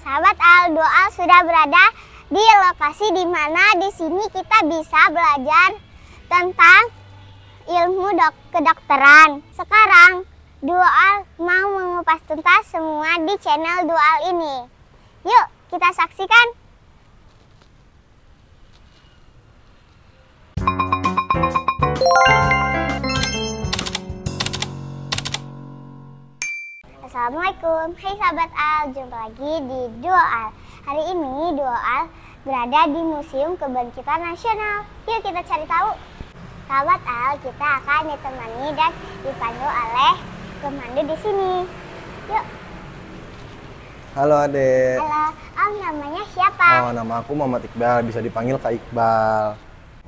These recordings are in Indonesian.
Sahabat Al sudah berada di lokasi di mana di sini kita bisa belajar tentang ilmu kedokteran. Sekarang Al mau mengupas tuntas semua di channel Al ini. Yuk kita saksikan. Assalamualaikum, hai sahabat Al, jumpa lagi di Al. Hari ini Al berada di Museum Kebangkitan Nasional. Yuk kita cari tahu. Sahabat Al, kita akan ditemani dan dipandu oleh pemandu di sini. Yuk. Halo Adek. Halo, Om namanya siapa? Oh, nama aku Muhammad Iqbal, bisa dipanggil Kak Iqbal.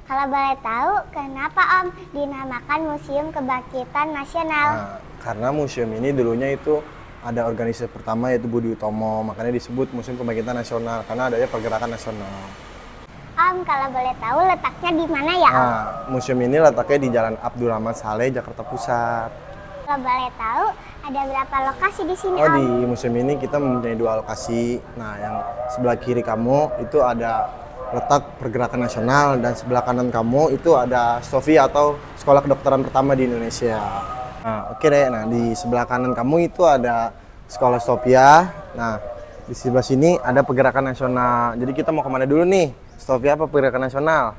Kalau boleh tahu, kenapa Om dinamakan Museum Kebangkitan Nasional? Nah, karena museum ini dulunya itu ada organisasi pertama yaitu Budi Utomo, makanya disebut Museum Kebangkitan Nasional karena adanya pergerakan nasional. Om, kalau boleh tahu letaknya di mana ya Om? Nah, museum ini letaknya di Jalan Abdul Rahman Saleh, Jakarta Pusat. Kalau boleh tahu, ada berapa lokasi di sini Oh, Om? di museum ini kita mempunyai 2 lokasi. Nah, yang sebelah kiri kamu itu ada letak pergerakan nasional dan sebelah kanan kamu itu ada STOVI atau Sekolah Kedokteran Pertama di Indonesia. Nah, oke deh. Nah, di sebelah kanan kamu itu ada Sekolah Stopia. Nah, di sebelah sini ada pergerakan nasional. Jadi kita mau kemana dulu nih? Stopia apa pergerakan nasional?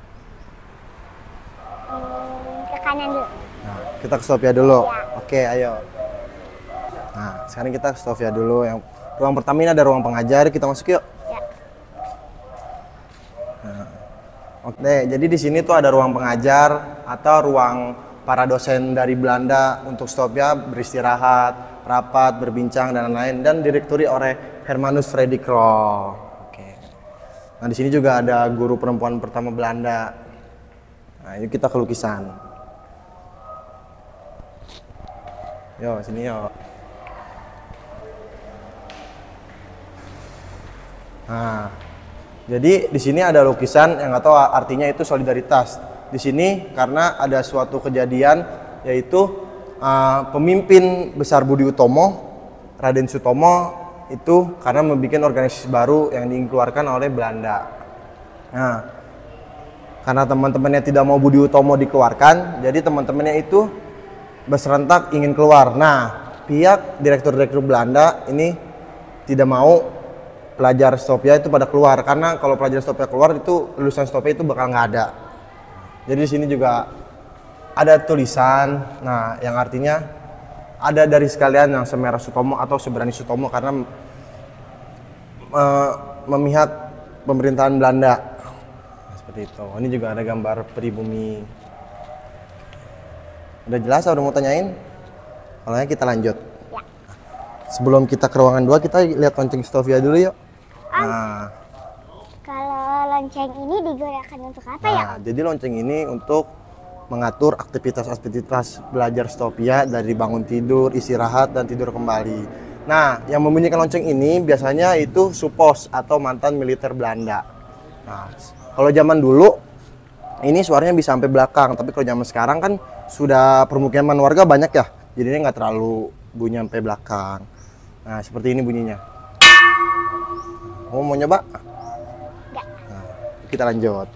Ke kanan dulu. Nah, kita ke Stopia dulu. Ya. Oke, ayo. Nah, sekarang kita ke Stopia dulu. Yang ruang pertama ini ada ruang pengajar. Kita masuk yuk. Ya. Nah, oke, jadi di sini tuh ada ruang pengajar atau ruang para dosen dari Belanda untuk Stopia beristirahat, rapat, berbincang dan lain-lain, dan direkturi oleh Hermanus Freddy Krol. Oke. Nah, di sini juga ada guru perempuan pertama Belanda. Nah, ini kita ke lukisan. Yo, sini yo. Nah, jadi di sini ada lukisan yang nggak tahu artinya itu solidaritas. Di sini karena ada suatu kejadian yaitu pemimpin besar Budi Utomo, Raden Sutomo itu karena membuat organisasi baru yang dikeluarkan oleh Belanda. Nah, karena teman-temannya tidak mau Budi Utomo dikeluarkan, jadi teman-temannya itu berserentak ingin keluar. Nah, pihak direktur-direktur Belanda ini tidak mau pelajar Stopia itu pada keluar karena kalau pelajar Stopia keluar itu lulusan Stopia itu bakal nggak ada. Jadi di sini juga ada tulisan, nah yang artinya ada dari sekalian yang semerah Sutomo atau seberani Sutomo karena memihak pemerintahan Belanda. Nah, seperti itu. Ini juga ada gambar pribumi. Udah jelas? Udah mau tanyain? Kalau kita lanjut. Ya. Sebelum kita ke ruangan 2, kita lihat lonceng Stopia dulu yuk. Nah. Kalau lonceng ini digunakan untuk apa ya Om? Jadi lonceng ini untuk mengatur aktivitas-aktivitas belajar Stopia dari bangun tidur, istirahat, dan tidur kembali. Nah, yang membunyikan lonceng ini biasanya itu supos atau mantan militer Belanda. Nah, kalau zaman dulu ini suaranya bisa sampai belakang, tapi kalau zaman sekarang kan sudah permukiman warga banyak ya, jadinya nggak terlalu bunyi sampai belakang. Nah, seperti ini bunyinya. Kamu mau nyoba? Kita lanjut.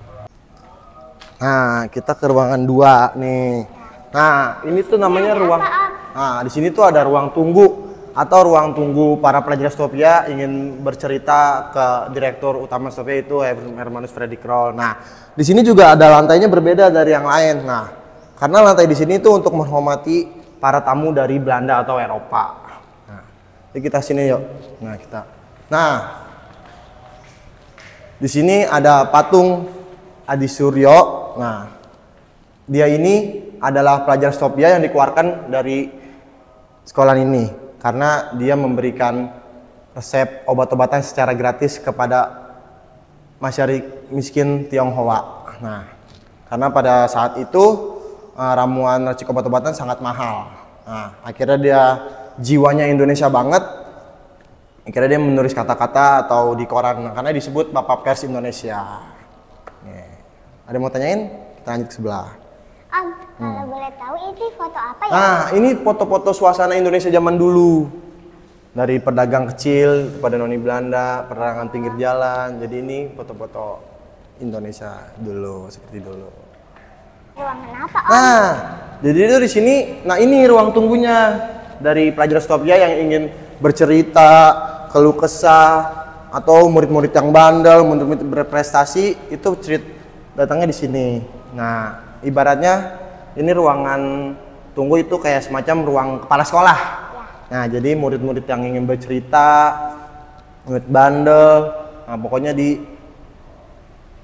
Nah, kita ke ruangan 2 nih. Nah, ini tuh namanya ruang. Nah, di sini tuh ada ruang tunggu atau ruang tunggu para pelajar Stopia ingin bercerita ke direktur utama Stopia itu Hermanus Freddy Krol. Nah, di sini juga ada lantainya berbeda dari yang lain. Nah, karena lantai di sini tuh untuk menghormati para tamu dari Belanda atau Eropa. Nah, jadi kita sini yuk. Nah, kita. Nah, di sini ada patung Adi Suryo. Nah, dia ini adalah pelajar Stopia yang dikeluarkan dari sekolah ini karena dia memberikan resep obat-obatan secara gratis kepada masyarakat miskin Tionghoa. Nah, karena pada saat itu ramuan racik obat-obatan sangat mahal. Nah, akhirnya dia jiwanya Indonesia banget. Akhirnya dia menulis kata-kata atau di koran karena disebut Bapak Pers Indonesia. Nih. Ada yang mau tanyain? Kita lanjut ke sebelah. Om, kalau boleh tahu ini foto apa ya? Nah, ini foto-foto suasana Indonesia zaman dulu. dari pedagang kecil kepada noni Belanda, penerangan pinggir jalan. Jadi ini foto-foto Indonesia dulu, seperti dulu. Ruangan apa, Om? Nah, jadi itu di sini, nah ini ruang tunggunya dari pelajar Stopia yang ingin bercerita, keluh kesah, atau murid-murid yang bandel, murid-murid berprestasi, itu datangnya di sini. Nah, ibaratnya ini ruangan tunggu itu kayak semacam ruang kepala sekolah. Nah, jadi murid-murid yang ingin bercerita, murid bandel, nah pokoknya di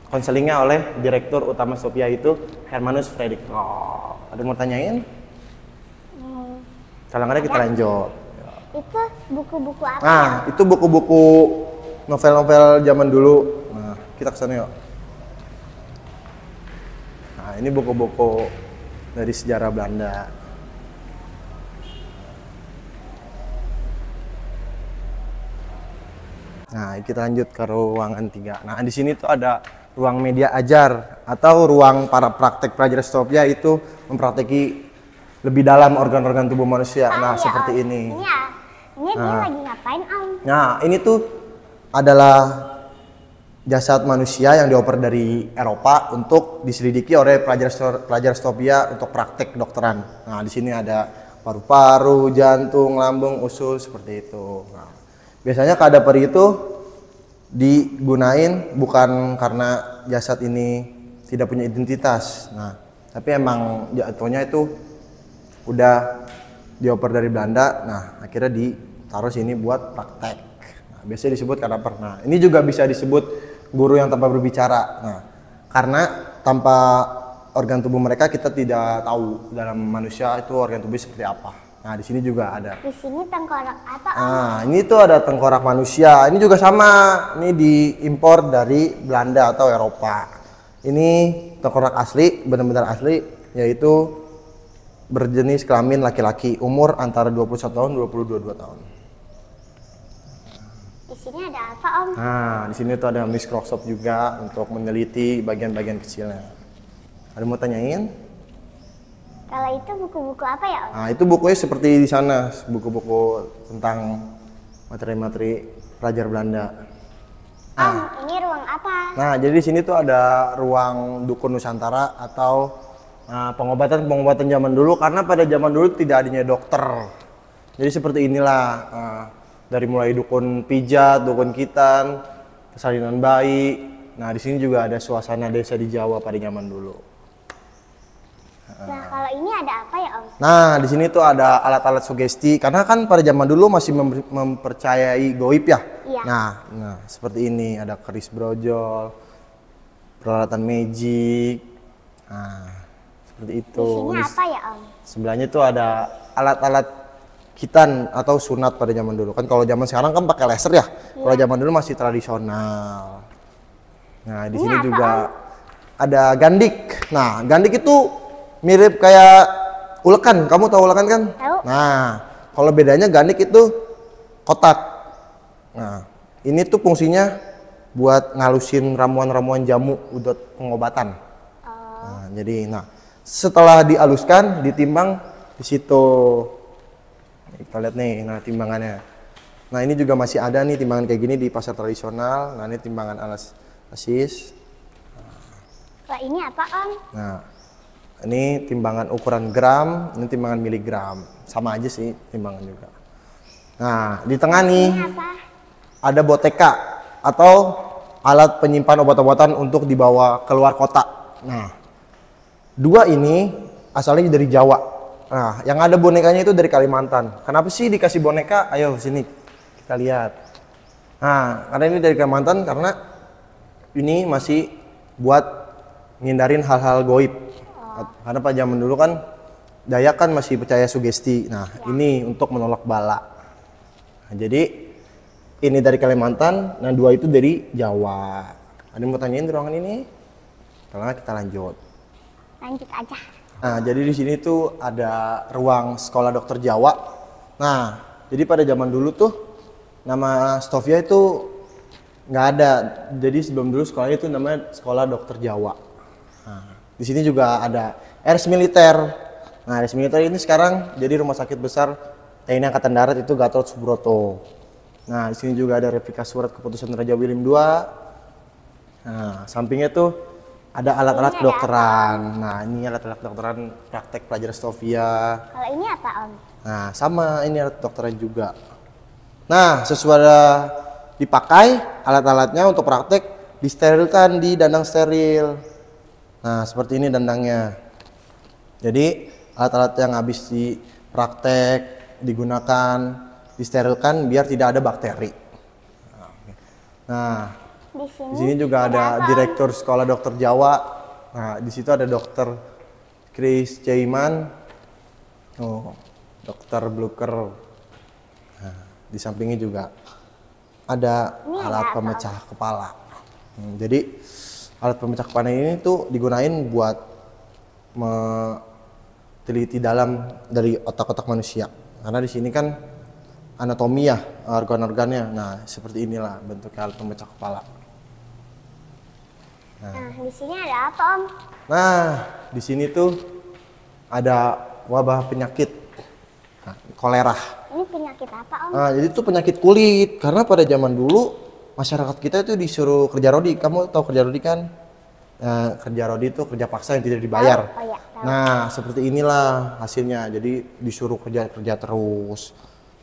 konselingnya oleh Direktur Utama Stopia itu Hermanus Fredrik. Oh, ada yang mau tanyain? Kalau nggak ada kita lanjut. Itu buku-buku apa? Nah, itu buku-buku novel-novel zaman dulu. Nah, kita kesana yuk. Nah, ini buku-buku dari sejarah Belanda. Nah, kita lanjut ke ruangan 3. Nah, di sini tuh ada ruang media ajar atau ruang para praktek pelajar Stopia itu mempraktekki lebih dalam organ-organ tubuh manusia. Nah, iya, seperti Om. ini. Ini dia lagi ngapain, Om? Nah, ini tuh adalah jasad manusia yang dioper dari Eropa untuk diselidiki oleh pelajar Stopia untuk praktek kedokteran. Nah, di sini ada paru-paru, jantung, lambung, usus seperti itu. Nah, biasanya kadaver itu digunain bukan karena jasad ini tidak punya identitas. Nah, tapi emang jatuhnya itu udah dioper dari Belanda. Nah, akhirnya ditaruh sini buat praktek. Nah, biasanya disebut kadaver. Nah, ini juga bisa disebut guru yang tanpa berbicara. Nah, karena tanpa organ tubuh mereka kita tidak tahu dalam manusia itu organ tubuh seperti apa. Nah, di sini juga ada. Di sini tengkorak apa, Om? Nah, ini tuh ada tengkorak manusia. Ini juga sama. Ini diimpor dari Belanda atau Eropa. Ini tengkorak asli, benar-benar asli, yaitu berjenis kelamin laki-laki, umur antara 21 tahun 22 tahun. Di sini ada apa, Om? Nah, di sini tuh ada mikroskop juga untuk meneliti bagian-bagian kecilnya. Ada mau tanyain? Kalau itu buku-buku apa ya, Om? Nah, itu bukunya seperti di sana, buku-buku tentang materi-materi pelajar Belanda. Om, ini ruang apa? Nah, jadi di sini tuh ada ruang dukun Nusantara atau pengobatan zaman dulu, karena pada zaman dulu tidak adanya dokter. Jadi seperti inilah, dari mulai dukun pijat, dukun khitan, persalinan bayi. Nah, di sini juga ada suasana desa di Jawa pada zaman dulu. Nah, kalau ini ada apa ya, Om? Nah, di sini tuh ada alat-alat sugesti, karena kan pada zaman dulu masih mempercayai goib ya. Iya. Nah, seperti ini ada keris brojol, peralatan magic. Nah, seperti itu. Di sini apa ya, Om? Sebelahnya tuh ada alat-alat khitan atau sunat pada zaman dulu. Kan kalau zaman sekarang kan pakai laser ya. Kalau zaman dulu masih tradisional. Nah, di sini juga ada gandik. Nah, gandik itu mirip kayak ulekan. Kamu tahu ulekan kan? Tahu. Nah, kalau bedanya gandik itu kotak. Nah, ini tuh fungsinya buat ngalusin ramuan-ramuan jamu untuk pengobatan. Nah, jadi setelah dihaluskan, ditimbang di situ. Kita lihat nih, nah timbangannya. Nah, ini juga masih ada nih timbangan kayak gini di pasar tradisional. Nah, ini timbangan asis. Wah, ini apa, Om? Nah, ini timbangan ukuran gram, ini timbangan miligram. Sama aja sih timbangan juga. Nah, di tengah nih ada boteka atau alat penyimpan obat-obatan untuk dibawa keluar kota. Nah, dua ini asalnya dari Jawa. Nah, yang ada bonekanya itu dari Kalimantan. Kenapa sih dikasih boneka? Ayo sini kita lihat. Nah, karena ini dari Kalimantan karena ini masih buat ngindarin hal-hal goib. Karena pada zaman dulu kan Dayak kan masih percaya sugesti. Nah, ini untuk menolak bala. Nah, jadi ini dari Kalimantan, nah dua itu dari Jawa. Ada yang mau tanyain di ruangan ini? Kalau nggak kita lanjut. Lanjut aja. Nah, jadi di sini tuh ada ruang sekolah dokter Jawa. Nah, jadi pada zaman dulu tuh nama Stopia itu nggak ada. Jadi sebelum dulu sekolahnya itu namanya Sekolah Dokter Jawa. Nah, di sini juga ada RS Militer. Nah, RS Militer ini sekarang jadi rumah sakit besar TNI Angkatan Darat itu Gatot Subroto. Nah, di sini juga ada replika surat keputusan Raja William II. Nah, sampingnya tuh ada alat-alat kedokteran. Nah, ini alat-alat kedokteran praktek pelajar Stovia. Kalau ini apa, Om? Nah, sama ini alat kedokteran juga. Nah, sesuai dipakai alat-alatnya untuk praktek disterilkan di dandang steril. Nah, seperti ini dandangnya. Jadi, alat-alat yang habis dipraktek digunakan, disterilkan biar tidak ada bakteri. Nah, di sini juga ada Direktur Sekolah Dokter Jawa. Nah, di situ ada Dokter Chris Caiman. Oh, Dokter Bluker. Nah, di sampingnya juga ada alat pemecah kepala. Jadi alat pemecah kepala ini tuh digunain buat teliti dalam dari otak-otak manusia. Karena di sini kan anatomi ya, organ-organnya. Nah, seperti inilah bentuknya alat pemecah kepala. Nah, di sini ada apa, Om? Nah, di sini tuh ada wabah penyakit kolera. Ini penyakit apa, Om? Nah, jadi itu penyakit kulit. Karena pada zaman dulu masyarakat kita itu disuruh kerja rodi. Kamu tahu kerja rodi kan? Nah, kerja rodi itu kerja paksa yang tidak dibayar. Oh, iya, tahu. Nah, seperti inilah hasilnya. Jadi disuruh kerja terus.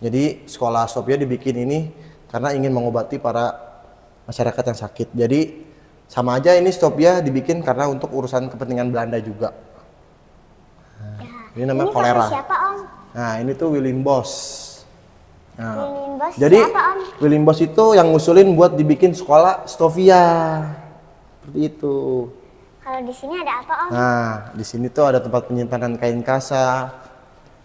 Jadi sekolah Stovia dibikin ini karena ingin mengobati para masyarakat yang sakit. Jadi sama aja ini Stovia dibikin karena untuk urusan kepentingan Belanda juga. Nah, ini namanya kolera. Siapa, Om? Nah, ini tuh William Bosch. Nah, William Bosch jadi siapa, Om? William Bosch itu yang ngusulin buat dibikin sekolah Stovia. Seperti itu. Kalau di sini ada apa, Om? Nah, di sini tuh ada tempat penyimpanan kain kasa,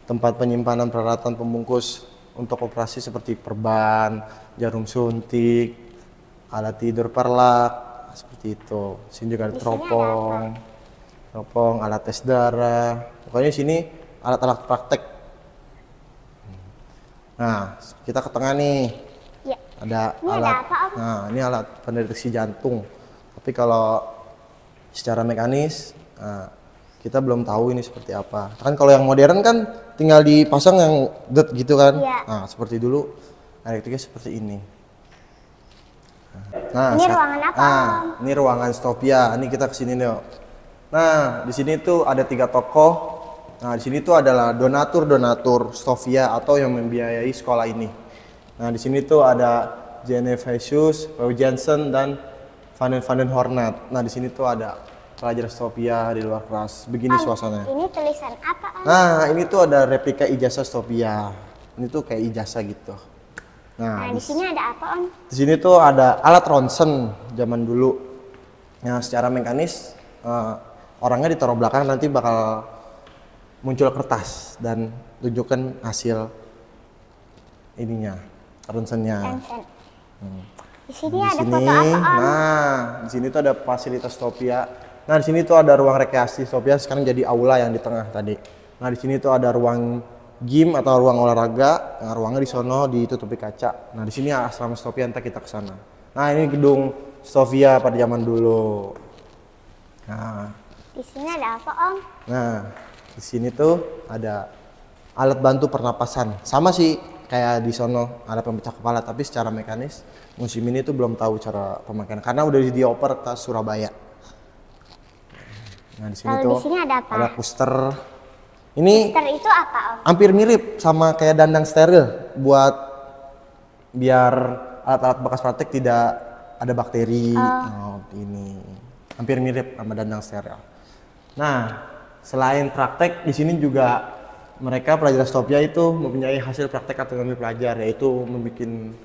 tempat penyimpanan peralatan pembungkus untuk operasi seperti perban, jarum suntik, alat tidur perlak, seperti itu. Sini juga ada teropong, alat tes darah. Pokoknya di sini alat-alat praktek. Nah, kita ke tengah nih. Ya. Ada Ini alat. ada apa, Om? Nah, ini alat pendeteksi jantung. Tapi kalau secara mekanis, nah, kita belum tahu ini seperti apa. Kan kalau yang modern kan tinggal dipasang yang det gitu kan. Iya. Nah, seperti dulu elektriknya seperti ini. Nah, Ini ruangan apa, Om? ini ruangan Stovia. Ini kita kesini nih. Nah, di sini tuh ada 3 tokoh. Nah, di sini tuh adalah donatur Stovia atau yang membiayai sekolah ini. Nah, di sini tuh ada Genevisius, Paul Jensen, dan Van den Hornet. Nah, di sini tuh ada pelajar Stovia di luar kelas. Begini suasananya. Ini tulisan apa, Om? Nah, ini tuh ada replika ijazah Stovia. Ini tuh kayak ijazah gitu. Nah, di sini ada apa, Om? Di sini tuh ada alat ronsen zaman dulu. Nah, secara mekanis orangnya ditaruh belakang, nanti bakal muncul kertas dan tunjukkan hasil ininya, ronsennya. Di sini ada foto apa, Om? Nah, di sini tuh ada fasilitas Stovia. Nah, di sini tuh ada ruang rekreasi Stovia, sekarang jadi aula yang di tengah tadi. Nah, di sini tuh ada ruang gym atau ruang olahraga. Nah, ruangnya di sono ditutupi kaca. Nah, di sini asrama Stovia, entar kita ke sana. Nah, ini gedung Stovia pada zaman dulu. Nah, di sini ada apa, Om? Nah, di sini tuh ada alat bantu pernapasan. Sama sih kayak di sono, alat pemecah kepala, tapi secara mekanis musim ini tuh belum tahu cara pemakaian karena udah dioper ke Surabaya. Nah, di sini Kalau tuh di sini ada apa? ada puster. Ini Booster itu apa, Om? hampir mirip sama kayak dandang steril buat biar alat-alat bekas praktek tidak ada bakteri. Oh, ini hampir mirip sama dandang steril. Nah, selain praktek di sini juga mereka pelajar Stovia itu mempunyai hasil praktek atau ngambil pelajar, yaitu membuat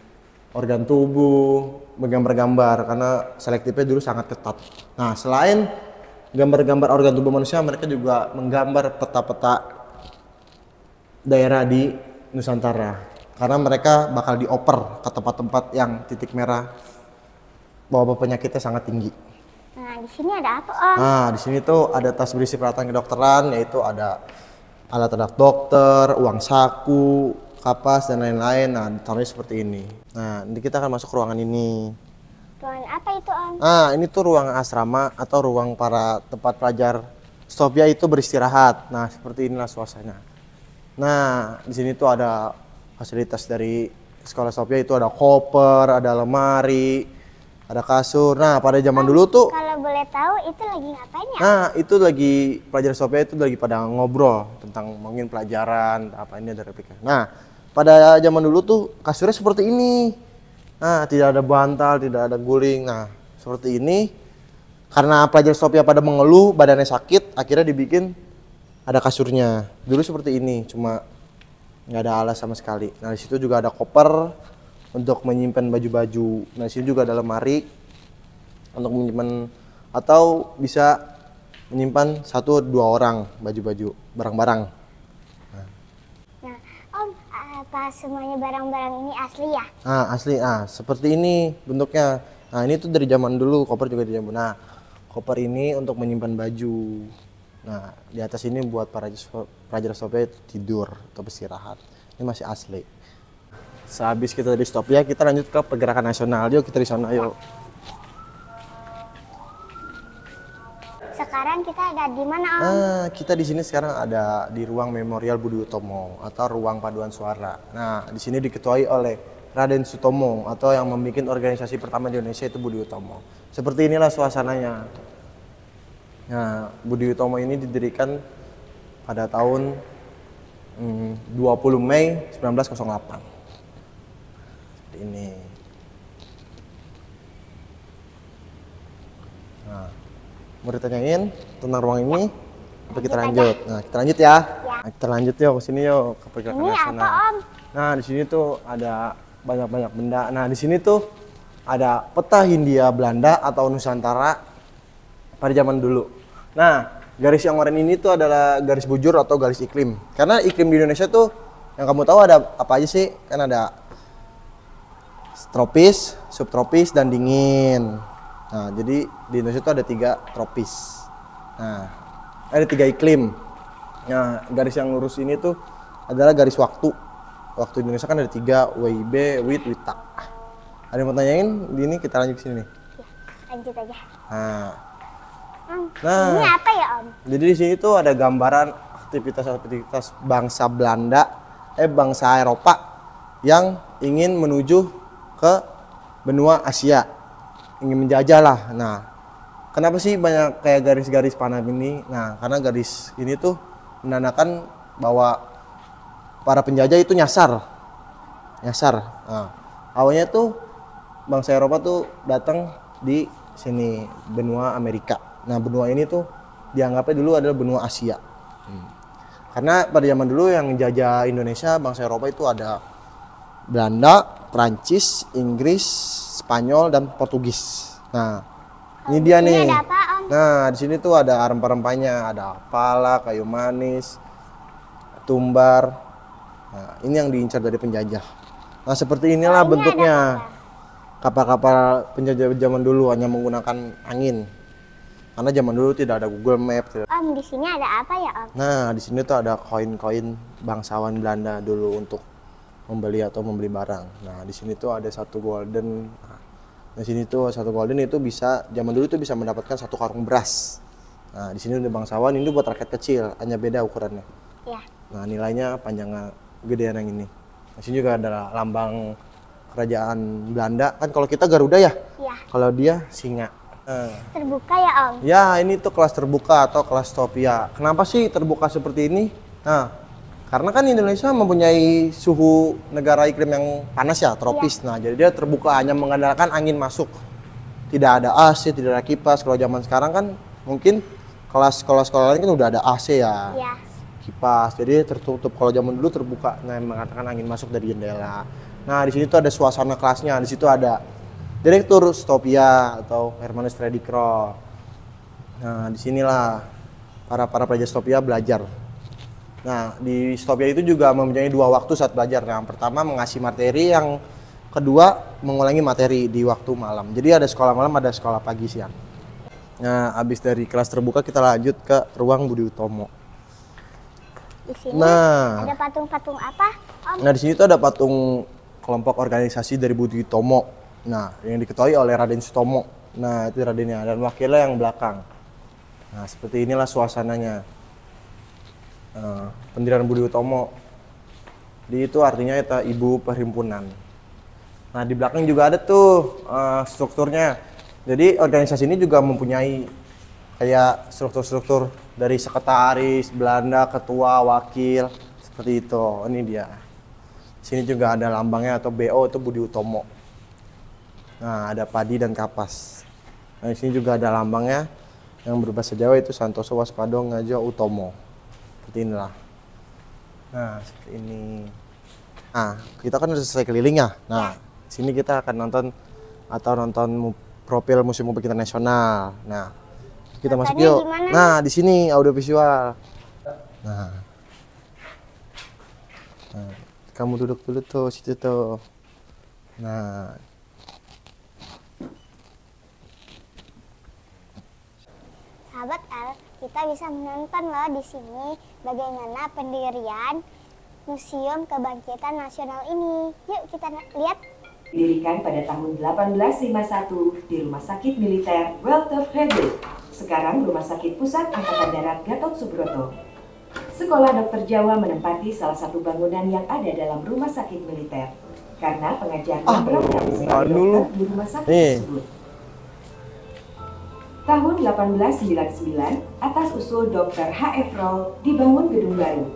organ tubuh, menggambar-gambar karena selektifnya dulu sangat ketat. Nah, selain gambar-gambar organ tubuh manusia, mereka juga menggambar peta-peta daerah di Nusantara karena mereka bakal dioper ke tempat-tempat yang titik merah wabah penyakitnya sangat tinggi. Nah, di sini ada apa, Om? Nah, di sini tuh ada tas berisi peralatan kedokteran, yaitu ada alat-alat dokter, uang saku, kapas, dan lain-lain. Nah, ditaruhnya seperti ini. Nah, nanti kita akan masuk ke ruangan ini. Ruangan apa itu, Om? Nah, ini tuh ruang asrama atau ruang para tempat pelajar Stovia itu beristirahat. Nah, seperti inilah suasananya. Nah, di sini tuh ada fasilitas dari sekolah Sophia itu ada koper, ada lemari, ada kasur. Nah, pada zaman dulu tuh, kalau boleh tahu itu lagi ngapain ya? nah itu lagi pelajar Sophia itu lagi pada ngobrol tentang mungkin pelajaran apa ini ada replika. Nah, pada zaman dulu tuh kasurnya seperti ini. Nah, tidak ada bantal, tidak ada guling. Nah, seperti ini. Karena pelajar Sophia pada mengeluh, badannya sakit, akhirnya dibikin ada kasurnya. Dulu seperti ini, cuma nggak ada alas sama sekali. Nah, di situ juga ada koper untuk menyimpan baju-baju. Nah, di sini juga ada lemari untuk menyimpan atau bisa menyimpan 1-2 orang baju-baju, barang-barang. Nah, Om, apa semuanya barang-barang ini asli ya? Nah, asli. Nah, seperti ini bentuknya. Nah, ini tuh dari zaman dulu, koper juga dari zaman. Nah, koper ini untuk menyimpan baju. Nah, di atas ini buat para pelajar Sophia tidur atau beristirahat. Ini masih asli. Sehabis kita dari Sophia, kita lanjut ke pergerakan nasional. Yuk kita di sana yuk. Sekarang kita ada di mana, Om? Nah, kita di sini sekarang ada di ruang Memorial Budi Utomo atau ruang paduan suara. Nah, di sini diketuai oleh Raden Sutomo atau yang membuat organisasi pertama di Indonesia itu Budi Utomo. Seperti inilah suasananya. Nah, Budi Utomo ini didirikan pada tahun 20 Mei 1908. Seperti ini. Nah, mau ditanyain tentang ruang ini? Apa kita lanjut? Nah, kita lanjut ya. Nah, kita lanjut yuk ke sini yuk ke pergerakan Ini nasional. apa, Om? Nah, di sini tuh ada banyak-banyak benda. Nah, di sini tuh ada peta Hindia Belanda atau Nusantara pada zaman dulu. Nah, garis yang oranye ini tuh adalah garis bujur atau garis iklim. Karena iklim di Indonesia tuh yang kamu tahu ada apa aja sih? Kan ada tropis, subtropis, dan dingin. Nah, jadi di Indonesia tuh ada 3 tropis. Nah, ada 3 iklim. Nah, garis yang lurus ini tuh adalah garis waktu. Waktu di Indonesia kan ada 3, WIB, WIT, WITA. Ada yang mau tanyain? Ini kita lanjut ke sini nih. Ya, lanjut aja. Nah, Ini apa ya, Om? jadi di sini tuh ada gambaran aktivitas-aktivitas bangsa Belanda, bangsa Eropa yang ingin menuju ke benua Asia, ingin menjajah lah. Nah, kenapa sih banyak kayak garis-garis panah ini? Nah, karena garis ini tuh menandakan bahwa para penjajah itu nyasar. Nah, awalnya tuh bangsa Eropa tuh datang di sini benua Amerika. Nah, benua ini tuh dianggapnya dulu adalah benua Asia. Karena pada zaman dulu yang jajah Indonesia, bangsa Eropa itu ada Belanda, Prancis, Inggris, Spanyol, dan Portugis. Nah, ini dia nih. Ada apa, Om? Nah, di sini tuh ada rempah-rempahnya, ada pala, kayu manis, tumbar. Nah, ini yang diincar dari penjajah. Nah, seperti inilah Ini bentuknya. ada Kapal-kapal penjajah zaman dulu hanya menggunakan angin. Karena zaman dulu tidak ada Google Map. Om, di sini ada apa ya, Om? Nah, di sini tuh ada koin-koin bangsawan Belanda dulu untuk membeli atau membeli barang. Nah, di sini tuh ada 1 golden. Nah, di sini tuh 1 golden itu bisa zaman dulu tuh bisa mendapatkan 1 karung beras. Nah, di sini udah bangsawan, ini buat rakyat kecil, hanya beda ukurannya. Ya. Nah, nilainya panjangnya gedean yang ini. Di sini juga ada lambang kerajaan Belanda. Kan kalau kita Garuda ya? Ya. Kalau dia singa. Terbuka ya, Om? Ya, ini tuh kelas terbuka atau kelas Sophia. Kenapa sih terbuka seperti ini? Nah, karena kan Indonesia mempunyai suhu negara iklim yang panas ya, tropis. Nah, jadi dia terbuka, hanya mengandalkan angin masuk. Tidak ada AC, tidak ada kipas. Kalau zaman sekarang kan mungkin kelas sekolah-sekolah lain kan udah ada AC ya. Iya. Kipas. Jadi tertutup. Kalau zaman dulu terbuka, nah mengatakan angin masuk dari jendela. Nah, di sini tuh ada suasana kelasnya. Di situ ada Direktur Sophia atau Hermanus Fredikro. Nah, disinilah para pelajar Sophia belajar. Nah, di Sophia itu juga mempunyai 2 waktu saat belajar. Yang pertama mengasih materi, yang kedua mengulangi materi di waktu malam. Jadi ada sekolah malam, ada sekolah pagi siang. Nah, habis dari kelas terbuka kita lanjut ke ruang Budi Utomo. Di sini Nah, ada patung-patung apa, Om? nah di sini tuh ada patung kelompok organisasi dari Budi Utomo. Nah, yang diketuai oleh Raden Sutomo. Nah, itu Radennya, dan wakilnya yang belakang. Nah, seperti inilah suasananya. Pendirian Budi Utomo. Di itu artinya itu ibu perhimpunan. Nah, di belakang juga ada tuh strukturnya. Jadi organisasi ini juga mempunyai kayak struktur-struktur dari sekretaris, Belanda, ketua, wakil, seperti itu. Ini dia. Sini juga ada lambangnya atau BO itu Budi Utomo. Nah, ada padi dan kapas. Nah, di sini juga ada lambangnya yang berbahasa Jawa itu Santoso Waspado Ngajo Utomo. Seperti inilah. Nah, seperti ini. Nah, kita kan udah selesai keliling ya. Nah, sini kita akan nonton profil Museum Mobil Kita Nasional. Nah, kita masuk yuk. Nah, di sini audiovisual. Nah, kamu duduk dulu tuh situ tuh. Nah, sahabat L, kita bisa menonton loh di sini bagaimana pendirian Museum Kebangkitan Nasional ini. Yuk kita lihat. Didirikan pada tahun 1851 di Rumah Sakit Militer Walter Hebbel, sekarang Rumah Sakit Pusat Angkatan Darat Gatot Subroto. Sekolah Dokter Jawa menempati salah satu bangunan yang ada dalam Rumah Sakit Militer karena pengajarnya berangkat sebagai dokter di rumah sakit tersebut. Tahun 1899, atas usul Dr. H.F. Roll, dibangun gedung baru.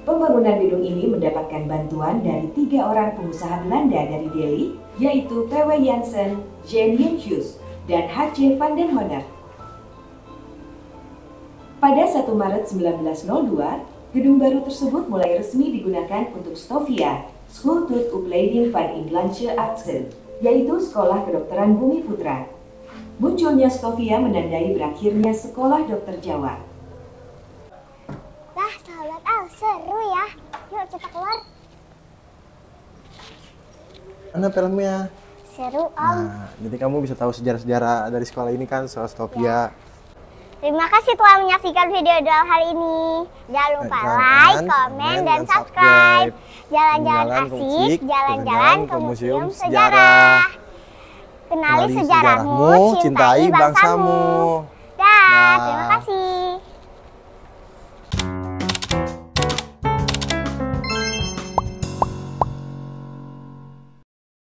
Pembangunan gedung ini mendapatkan bantuan dari 3 orang pengusaha Belanda dari Delhi, yaitu P.W. Jansen, Jan Jens, dan H.C. van den Honert. Pada 1 Maret 1902, gedung baru tersebut mulai resmi digunakan untuk Stovia, School tot Opleiding van Inlandse Artsen, yaitu Sekolah Kedokteran Bumi Putra. Munculnya Stovia menandai berakhirnya Sekolah Dokter Jawa. Wah, sahabat Al, seru ya. Yuk kita keluar. Mana filmnya? Seru, Om. Nah, jadi kamu bisa tahu sejarah-sejarah dari sekolah ini kan, soal Stovia. Terima kasih telah menyaksikan video doll hari ini. Jangan lupa like, komen, dan subscribe. Jalan-jalan asik, jalan-jalan ke Museum Sejarah. Kenali sejarahmu, cintai bangsamu.